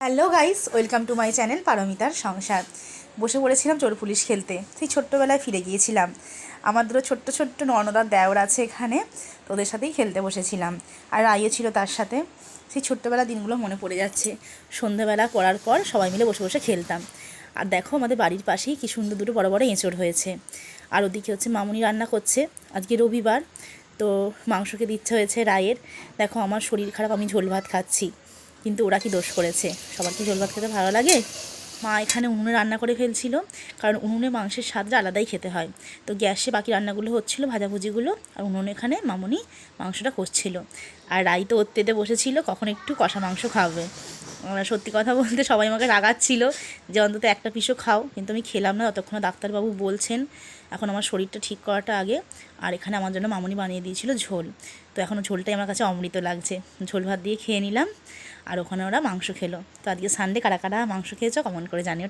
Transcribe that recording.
Hello guys, welcome to my channel পারমিতার সংসার। বসে পড়েছিলাম চোর পুলিশ খেলতে। সেই ছোট্টবেলায় ফিরে গিয়েছিলাম। আমাদেরও ছোট্ট ছোট্ট নর্নদার দেওর আছে এখানে, তো ওদের সাথেই খেলতে বসেছিলাম। আর রাইও ছিল তার সাথে। সেই ছোট্টবেলার দিনগুলো মনে পড়ে যাচ্ছে। সন্ধ্যেবেলা পড়ার পর সবাই মিলে বসে বসে খেলতাম। আর দেখো আমাদের বাড়ির পাশেই কী সুন্দর দুটো বড় বড় এঁচড় হয়েছে। আর ওদিকে হচ্ছে মামুনি রান্না করছে, আজকে রবিবার, তো মাংস খেতে ইচ্ছে হয়েছে রায়ের। দেখো আমার শরীর খারাপ, আমি ঝোল ভাত খাচ্ছি, কিন্তু ওরা কি দোষ করেছে? সবার কি ঝোল ভাত খেতে ভালো লাগে? মা এখানে উনুনে রান্না করে ফেলছিল, কারণ উনুনে মাংসের স্বাদটা আলাদাই খেতে হয়। তো গ্যাসে বাকি রান্নাগুলো হচ্ছিলো, ভাজাভুজিগুলো, আর উনুনে এখানে মামুনি মাংসটা করছিল। আর রাই তো ওত্তেতে বসেছিল কখন একটু কষা মাংস খাবে। সত্যি কথা বলতে সবাই আমাকে রাগাচ্ছিল যে অন্তত একটা পিসও খাও, কিন্তু আমি খেলাম না ততক্ষণ ডাক্তারবাবু বলছেন এখন আমার শরীরটা ঠিক করাটা আগে। আর এখানে আমার জন্য মামুনি বানিয়ে দিয়েছিল ঝোল, তো এখনও ঝোলটাই আমার কাছে অমৃত লাগছে। ঝোল ভাত দিয়ে খেয়ে নিলাম, আর ওখানে ওরা মাংস খেলো। তো আজকে সানডে, কারা কারা মাংস খেয়েছো কমেন্ট করে জানিও।